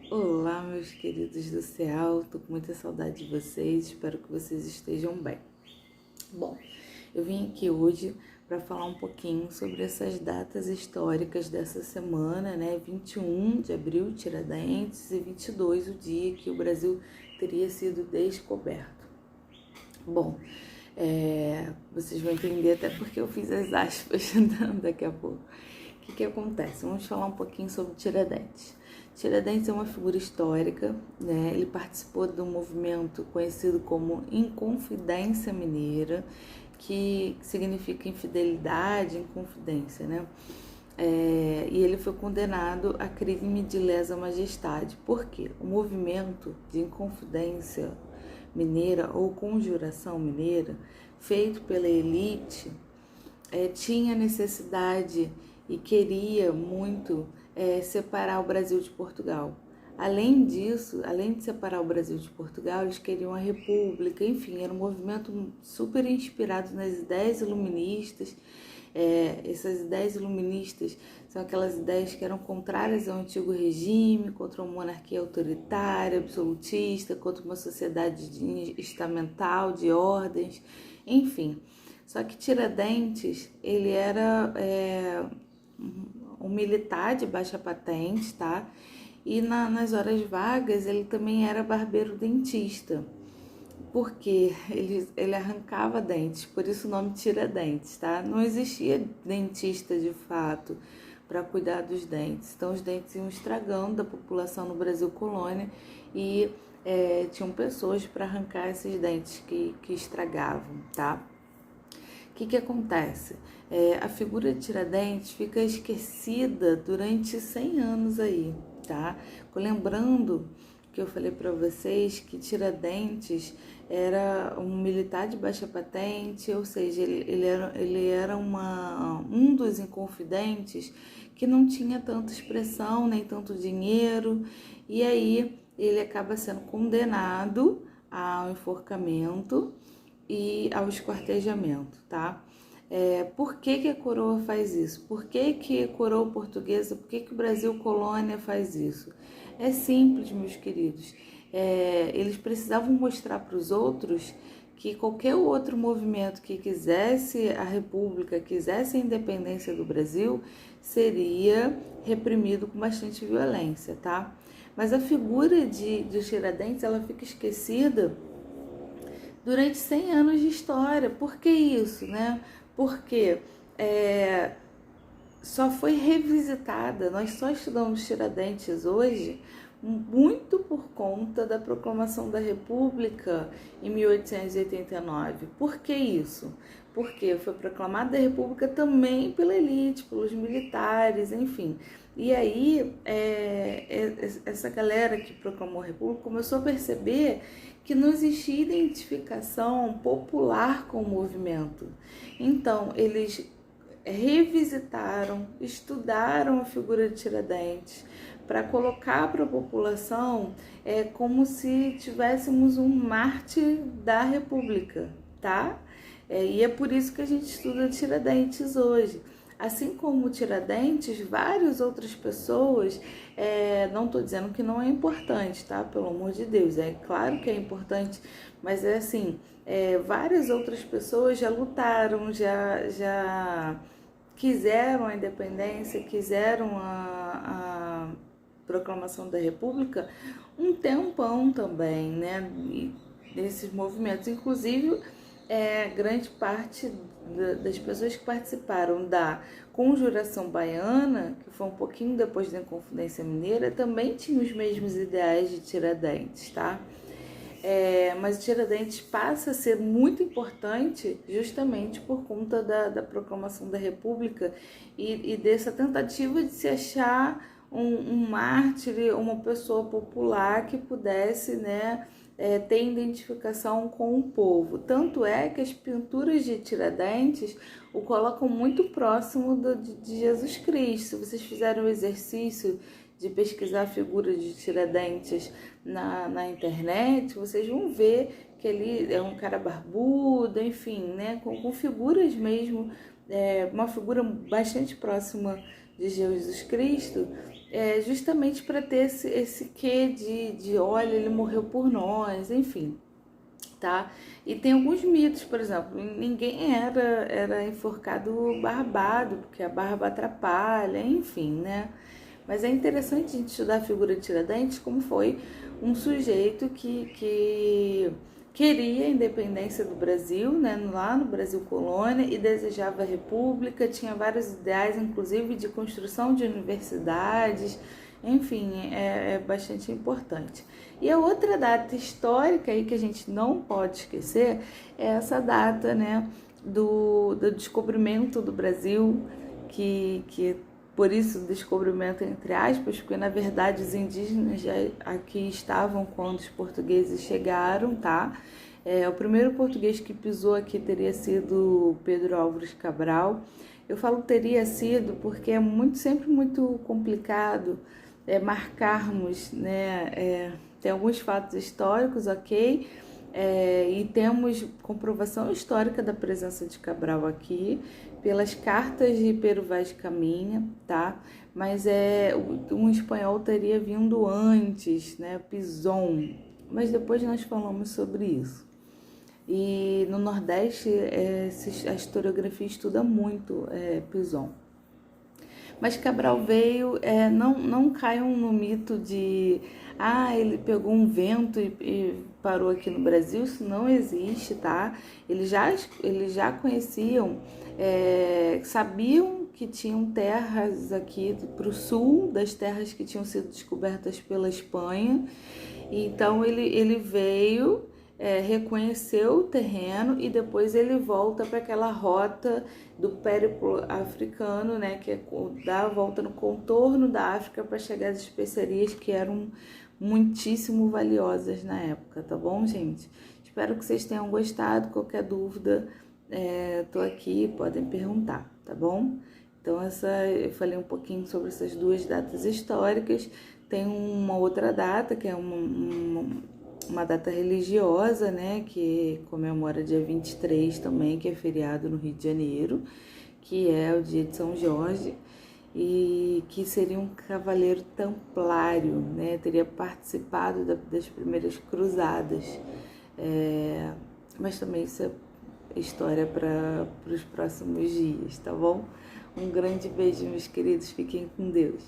Olá, meus queridos do céu, tô com muita saudade de vocês, espero que vocês estejam bem. Bom, eu vim aqui hoje para falar um pouquinho sobre essas datas históricas dessa semana, né? 21 de abril, Tiradentes, e 22, o dia que o Brasil teria sido descoberto. Bom, vocês vão entender até porque eu fiz as aspas daqui a pouco. O que acontece? Vamos falar um pouquinho sobre Tiradentes. Tiradentes é uma figura histórica, né? Ele participou de um movimento conhecido como Inconfidência Mineira, que significa infidelidade, inconfidência, né? E ele foi condenado a crime de lesa majestade. Por quê? O movimento de Inconfidência Mineira ou Conjuração Mineira, feito pela elite, tinha necessidade e queria muito separar o Brasil de Portugal. Além disso, além de separar o Brasil de Portugal, eles queriam a república, enfim, era um movimento super inspirado nas ideias iluministas. Essas ideias iluministas são aquelas ideias que eram contrárias ao antigo regime, contra uma monarquia autoritária, absolutista, contra uma sociedade estamental, de ordens, enfim. Só que Tiradentes, ele era um militar de baixa patente, tá? E nas horas vagas ele também era barbeiro-dentista, porque ele arrancava dentes, por isso o nome Tiradentes, tá? Não existia dentista de fato para cuidar dos dentes, então os dentes iam estragando da população no Brasil colônia e tinham pessoas para arrancar esses dentes que estragavam, tá? O que acontece? A figura de Tiradentes fica esquecida durante 100 anos aí, tá? Lembrando que eu falei para vocês que Tiradentes era um militar de baixa patente, ou seja, ele era um dos inconfidentes que não tinha tanta expressão, nem tanto dinheiro, e aí ele acaba sendo condenado ao enforcamento e ao esquartejamento, tá? Por que a coroa faz isso? Por que a coroa portuguesa, por que o Brasil colônia faz isso? É simples, meus queridos. Eles precisavam mostrar para os outros que qualquer outro movimento que quisesse a república, quisesse a independência do Brasil, seria reprimido com bastante violência, tá? Mas a figura de Tiradentes, ela fica esquecida durante 100 anos de história. Por que isso, né? Porque só foi revisitada, nós só estudamos Tiradentes hoje muito por conta da proclamação da República em 1889. Por que isso? Porque foi proclamada a República também pela elite, pelos militares, enfim. E aí, essa galera que proclamou a República começou a perceber que não existia identificação popular com o movimento. Então, eles revisitaram, estudaram a figura de Tiradentes para colocar para a população como se tivéssemos um mártir da República, tá? E é por isso que a gente estuda Tiradentes hoje. Assim como Tiradentes, várias outras pessoas, não estou dizendo que não é importante, tá? Pelo amor de Deus, é claro que é importante, mas é assim, várias outras pessoas já lutaram, já quiseram a independência, quiseram a proclamação da República um tempão também, né? E desses movimentos, inclusive grande parte das pessoas que participaram da Conjuração Baiana, que foi um pouquinho depois da Inconfidência Mineira, também tinham os mesmos ideais de Tiradentes, tá? Mas Tiradentes passa a ser muito importante justamente por conta da proclamação da República e dessa tentativa de se achar um mártir, uma pessoa popular que pudesse, né, ter identificação com o povo. Tanto é que as pinturas de Tiradentes o colocam muito próximo de Jesus Cristo. Se vocês fizerem o exercício de pesquisar a figura de Tiradentes na internet, vocês vão ver que ele é um cara barbudo, enfim, né, com figuras mesmo, uma figura bastante próxima de Jesus Cristo, justamente para ter esse quê de olha, ele morreu por nós, enfim, tá? E tem alguns mitos, por exemplo, ninguém era enforcado barbado, porque a barba atrapalha, enfim, né? Mas é interessante a gente estudar a figura de Tiradentes como foi um sujeito que queria a independência do Brasil, né, lá no Brasil colônia, e desejava a república, tinha vários ideais, inclusive de construção de universidades, enfim, é bastante importante. E a outra data histórica aí que a gente não pode esquecer é essa data, né, do descobrimento do Brasil, que por isso descobrimento entre aspas, porque na verdade os indígenas já aqui estavam quando os portugueses chegaram, tá? O primeiro português que pisou aqui teria sido Pedro Álvares Cabral. Eu falo teria sido porque é sempre muito complicado marcarmos, né? Tem alguns fatos históricos, ok? E temos comprovação histórica da presença de Cabral aqui pelas cartas de Pero Vaz de Caminha, tá? Mas um espanhol teria vindo antes, né? Pizon, mas depois nós falamos sobre isso. E no Nordeste a historiografia estuda muito Pizon. Mas Cabral veio, não caiam no mito de ele pegou um vento e parou aqui no Brasil, isso não existe, tá? Eles já conheciam, sabiam que tinham terras aqui para o sul, das terras que tinham sido descobertas pela Espanha, então ele veio, reconheceu o terreno e depois ele volta para aquela rota do périplo africano, né, que é dar a volta no contorno da África para chegar às especiarias que eram muitíssimo valiosas na época, tá bom, gente? Espero que vocês tenham gostado. Qualquer dúvida, tô aqui, podem perguntar, tá bom? Então eu falei um pouquinho sobre essas duas datas históricas. Tem uma outra data que é uma data religiosa, né, que comemora dia 23 também, que é feriado no Rio de Janeiro, que é o dia de São Jorge, e que seria um cavaleiro templário, né, teria participado das primeiras cruzadas, mas também isso é história para os próximos dias, tá bom? Um grande beijo, meus queridos, fiquem com Deus.